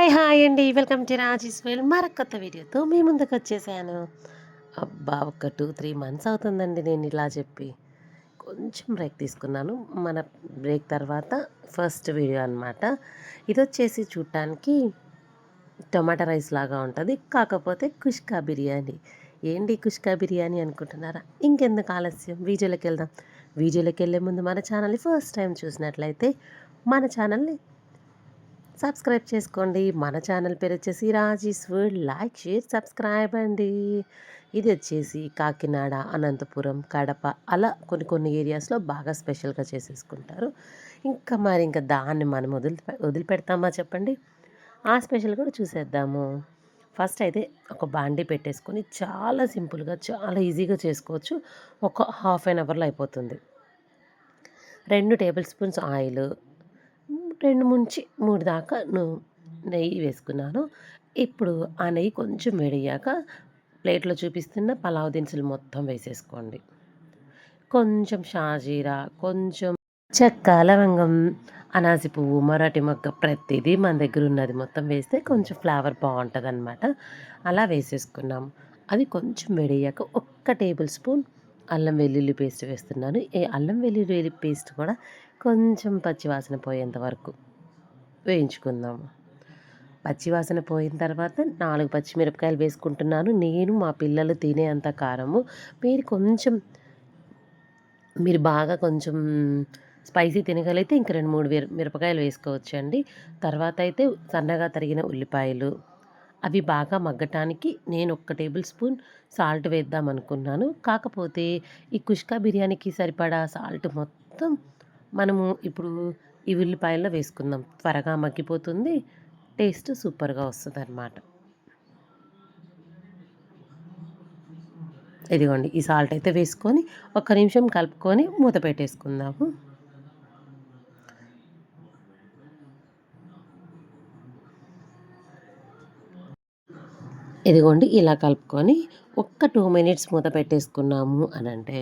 Hi అండి. Welcome to Raji's well మరొక కొత్త వీడియోతో మీ ముందుకొచ్చేసాను. అబ్బా! ఒక 2, 3 మంత్స్ అవుతుందండి నేను ఇలా చెప్పి. కొంచెం బ్రేక్ తీసుకున్నాను. మన బ్రేక్ తర్వాత ఫస్ట్ వీడియో అనమాట. ఇదొచ్చేసి చూడటానికి టొమాటో రైస్ లాగా ఉంటది. కాకపోతే కుష్కా బిర్యానీ. ఏంటి కుష్కా బిర్యానీ అనుకుంటున్నారా? ఇంకెందుకు ఆలస్యం వీడియోలోకెళ్దాం. వీడియోలోకెళ్ళే ముందు మన ఛానల్‌ని ఫస్ట్ టైమ్ చూసినట్లయితే మన ఛానల్‌ని సబ్స్క్రైబ్ చేసుకోండి. మన ఛానల్ పేరు వచ్చేసి Raji's world. Like, share, subscribe అండి. ఇది వచ్చేసి కాకినాడ, అనంతపురం, కడప అలా కొన్ని కొన్ని ఏరియాస్‌లో బాగా స్పెషల్‌గా చేసేసుకుంటారు. ఇంకా దాన్ని మనం వదిలిపెడతామా చెప్పండి? ఆ స్పెషల్ కూడా చూసేద్దాము. ఫస్ట్ అయితే ఒక బాండీ పెట్టేసుకొని చాలా సింపుల్‌గా, చాలా ఈజీగా చేసుకోవచ్చు. ఒక హాఫ్ ఎన్ అవర్‌లో అయిపోతుంది. 2 టేబుల్ స్పూన్స్ ఆయిలు, 2-3 దాకా నెయ్యి వేసుకున్నాను. ఇప్పుడు ఆ నెయ్యి కొంచెం వేడయ్యాక ప్లేట్‌లో చూపిస్తున్న పలావ్ దినుసులు మొత్తం వేసేసుకోండి. కొంచెం షాజీరా, కొంచెం చెక్క, లవంగం, అనాసి పువ్వు, మరాఠీ మొగ్గ ప్రతిదీ మన దగ్గర ఉన్నది మొత్తం వేస్తే కొంచెం ఫ్లేవర్ బావుంటదనమాట. అలా వేసేసుకున్నాం. అది కొంచెం వేడయ్యాక ఒక్క టేబుల్ స్పూన్ అల్లం వెల్లుల్లి పేస్ట్ వేస్తున్నాను. ఈ అల్లం వెల్లుల్లి పేస్ట్ కూడా కొంచెం పచ్చివాసన పోయేంత వరకు వేయించుకుందాము. పచ్చివాసన పోయిన తర్వాత 4 పచ్చిమిరపకాయలు వేసుకుంటున్నాను. నేను మా పిల్లలు తినేంత కారము. మీరు బాగా కొంచెం స్పైసీ తినగలిగితే ఇంక 2, 3 మిరపకాయలు వేసుకోవచ్చండి. తర్వాత అయితే సన్నగా తరిగిన ఉల్లిపాయలు, అవి బాగా మగ్గటానికి నేను ఒక టేబుల్ స్పూన్ సాల్ట్ వేద్దామనుకున్నాను. కాకపోతే ఈ కుష్కా బిర్యానీకి సరిపడా సాల్ట్ మొత్తం మనము ఇప్పుడు ఈ ఉల్లిపాయల్లో వేసుకుందాం. త్వరగా మగ్గిపోతుంది. టేస్ట్ సూపర్‌గా వస్తదనమాట. ఇదిగోండి ఈ సాల్ట్ అయితే వేసుకొని ఒక్క నిమిషం కలుపుకొని మూత పెట్టేసుకుందాము. ఇదిగోండి ఇలా కలుపుకొని ఒక్క 2 మినిట్స్ మూత పెట్టేసుకున్నాము అనంటే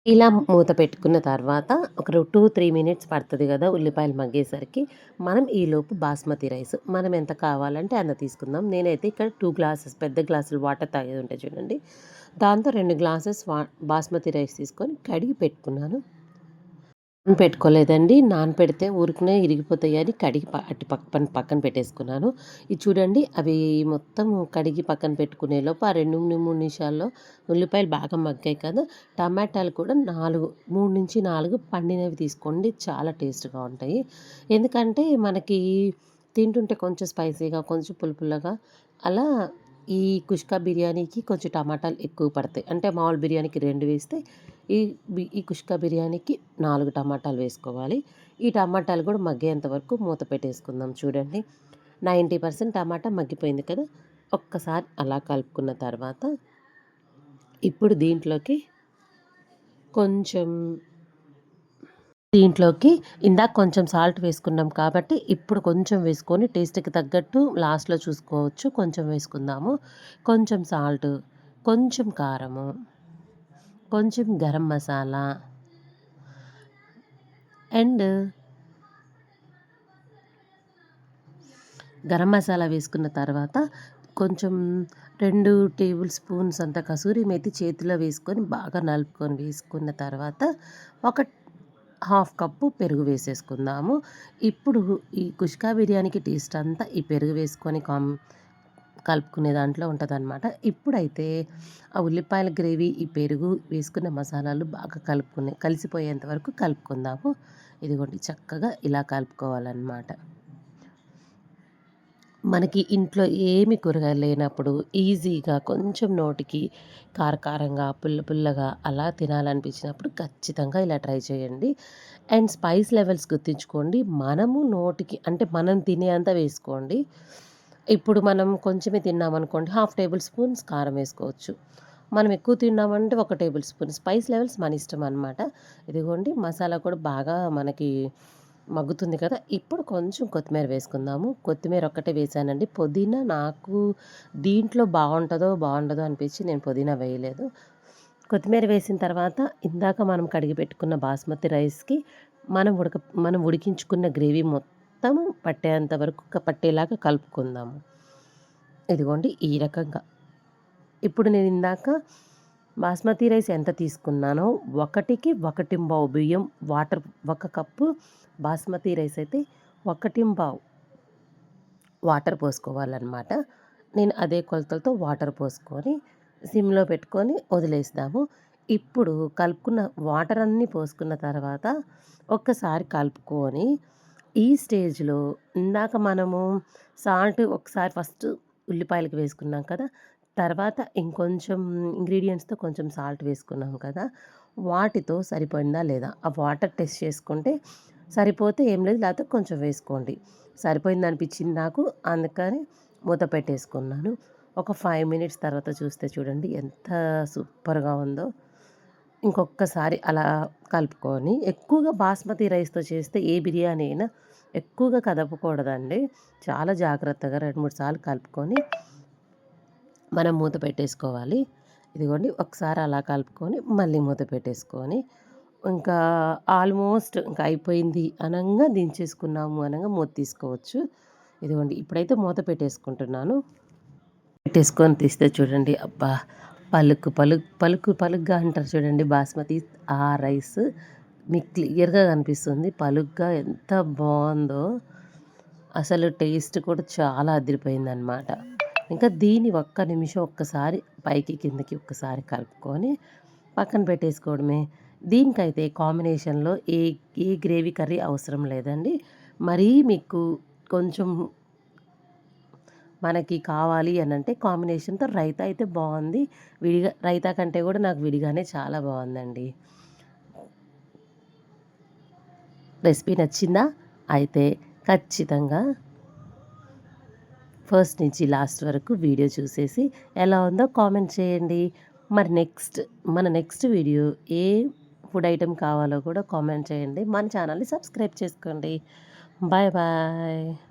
ఇలా మూత పెట్టుకున్న తర్వాత ఒక 2, 3 మినిట్స్ పడతది గదా! ఉల్లిపాయలు మగ్గేసరికి. మనం ఈలోపు బాస్మతి రైస్ మనం ఎంత కావాలంటే అంత తీసుకుందాం. నేనైతే ఇక్కడ 2 గ్లాసెస్ పెద్ద గ్లాసులు వాటర్ తాగేది ఉంటాయి చూడండి. దాంతో 2 గ్లాసెస్ బాస్మతి రైస్ తీసుకొని కడిగి పెట్టుకున్నాను. పెట్టుకోలేదండి. నానపెడితే ఊరికనే ఇరిగిపోతాయని కడిగి అటు పక్కన పెట్టేసుకున్నాను. ఇది చూడండి అవి మొత్తం కడిగి పక్కన పెట్టుకునేలోపు ఆ 2, 3 నిమిషాల్లో ఉల్లిపాయలు బాగా మగ్గాయి కదా! టమాటాలు కూడా 3-4 పండినవి తీసుకోండి. చాలా టేస్ట్‌గా ఉంటాయి. ఎందుకంటే మనకి తింటుంటే కొంచెం స్పైసీగా, కొంచెం పుల్లగా అలా ఈ కుష్కా బిర్యానీకి కొంచెం టమాటాలు ఎక్కువ పడతాయి. అంటే మామూలు బిర్యానీకి 2 వేస్తే ఈ ఈ కుష్కా బిర్యానీకి 4 టమాటాలు వేసుకోవాలి. ఈ టమాటాలు కూడా మగ్గేంత వరకు మూత పెట్టేసుకుందాం. చూడండి 90% టమాటా మగ్గిపోయింది కదా! ఒక్కసారి అలా కలుపుకున్న తర్వాత ఇప్పుడు కొంచెం దీంట్లోకి ఇందాక కొంచెం సాల్ట్ వేసుకున్నాం కాబట్టి ఇప్పుడు కొంచెం వేసుకొని టేస్ట్‌కి తగ్గట్టు లాస్ట్‌లో చూసుకోవచ్చు. కొంచెం వేసుకుందాము. కొంచెం సాల్టు, కొంచెం కారము, కొంచెం గరం మసాలా అండ్ గరం మసాలా వేసుకున్న తర్వాత కొంచెం 2 టేబుల్ స్పూన్స్ అంత కసూరి మేతి చేతిలో వేసుకొని బాగా నలుపుకొని వేసుకున్న తర్వాత ఒక హాఫ్ కప్పు పెరుగు వేసేసుకుందాము. ఇప్పుడు ఈ కుష్కా బిర్యానీకి టేస్ట్ అంతా ఈ పెరుగు వేసుకొని కలుపుకునే దాంట్లో ఉంటదనమాట. ఇప్పుడైతే ఆ ఉల్లిపాయల గ్రేవీ, ఈ పెరుగు వేసుకున్న మసాలాలు బాగా కలిసిపోయేంత వరకు కలుపుకుందాము. ఇదిగోండి చక్కగా ఇలా కలుపుకోవాలనమాట. మనకి ఇంట్లో ఏమి కూరగాయలు లేనప్పుడు ఈజీగా కొంచెం నోటికి కారంగా, పుల్లగా అలా తినాలనిపించినప్పుడు ఖచ్చితంగా ఇలా ట్రై చేయండి. అండ్ స్పైస్ లెవెల్స్ గుర్తుంచుకోండి. మనము నోటికి అంటే మనం తినేంత వేసుకోండి. ఇప్పుడు మనం కొంచెమే తిన్నామనుకోండి హాఫ్ టేబుల్ స్పూన్స్ కారం వేసుకోవచ్చు. మనం ఎక్కువ తిన్నామంటే ఒక టేబుల్ స్పూన్. స్పైస్ లెవెల్స్ మన ఇష్టం అనమాట. ఇదిగోండి మసాలా కూడా బాగా మనకి మగ్గుతుంది కదా! ఇప్పుడు కొంచెం కొత్తిమీర వేసుకుందాము. కొత్తిమీర ఒక్కటే వేసానండి. పుదీనా నాకు దీంట్లో బాగుండదో అనిపించి నేను పుదీనా వేయలేదు. కొత్తిమీర వేసిన తర్వాత ఇందాక మనం కడిగి పెట్టుకున్న బాస్మతి రైస్‌కి మనం ఉడికించుకున్న గ్రేవీ మొత్తము పట్టేంత వరకు పట్టేలాగా కలుపుకుందాము. ఇదిగోండి ఈ రకంగా. ఇప్పుడు నేను ఇందాక బాస్మతి రైస్ ఎంత తీసుకున్నానో ఒకటికి 1 బియ్యం వాటర్, 1 కప్పు బాస్మతి రైస్ అయితే 1 వాటర్ పోసుకోవాలన్నమాట. నేను అదే కొలతలతో వాటర్ పోసుకొని సిమ్‌లో పెట్టుకొని వదిలేస్తాము. ఇప్పుడు కలుపుకున్న వాటర్ అన్నీ పోసుకున్న తర్వాత ఒక్కసారి కలుపుకొని ఈ స్టేజ్‌లో ఇందాక మనము సాల్ట్ ఒకసారి ఫస్ట్ ఉల్లిపాయలకి వేసుకున్నాం కదా! తర్వాత ఇంకొంచెం ఇంగ్రీడియెంట్స్‌తో కొంచెం సాల్ట్ వేసుకున్నాం కదా! వాటితో సరిపోయిందా లేదా? ఆ వాటర్ టెస్ట్ చేసుకుంటే సరిపోతే ఏం లేదు, లేకపోతే కొంచెం వేసుకోండి. సరిపోయిందనిపించింది నాకు. అందుకని మూత పెట్టేసుకున్నాను. ఒక 5 మినిట్స్ తర్వాత చూస్తే చూడండి ఎంత సూపర్‌గా ఉందో. ఇంకొక్కసారి అలా కలుపుకొని ఎక్కువగా బాస్మతి రైస్‌తో చేస్తే ఏ బిర్యానీ అయినా ఎక్కువగా కదపకూడదండి. చాలా జాగ్రత్తగా 2, 3 సార్లు కలుపుకొని మనం మూత పెట్టేసుకోవాలి. ఇదిగోండి ఒకసారి అలా కలుపుకొని మళ్ళీ మూత పెట్టేసుకొని ఇంకా ఆల్మోస్ట్ ఇంక అయిపోయింది అనంగా దించేసుకున్నాము అనంగా మూత తీసుకోవచ్చు. ఇదిగోండి ఇప్పుడైతే మూత పెట్టేసుకుంటున్నాను. పెట్టేసుకొని తీస్తే చూడండి అబ్బా! పలుగ్గా అంటారు చూడండి బాస్మతి, ఆ రైస్ మీకు క్లియర్‌గా కనిపిస్తుంది. పలుగ్గా ఎంత బావుందో. అసలు టేస్ట్ కూడా చాలా అదిరిపోయిందనమాట. ఇంకా దీన్ని ఒక్క నిమిషం ఒక్కసారి పైకి కిందకి ఒక్కసారి కలుపుకొని పక్కన పెట్టేసుకోవడమే. దీనికైతే కాంబినేషన్‌లో ఏ గ్రేవీ కర్రీ అవసరం లేదండి. మరీ మీకు కొంచెం మనకి కావాలి అనంటే కాంబినేషన్‌తో రైతా అయితే బావుంది. విడిగా రైతా కంటే కూడా నాకు విడిగానే చాలా బావుందండి. రెసిపీ నచ్చిందా? అయితే ఖచ్చితంగా ఫస్ట్ నుంచి లాస్ట్ వరకు వీడియో చూసేసి ఎలా ఉందో కామెంట్ చేయండి. మరి మన నెక్స్ట్ వీడియో ఏ ఫుడ్ ఐటెమ్ కావాలో కూడా కామెంట్ చేయండి. మన ఛానల్‌ని సబ్స్క్రైబ్ చేసుకోండి. Bye bye.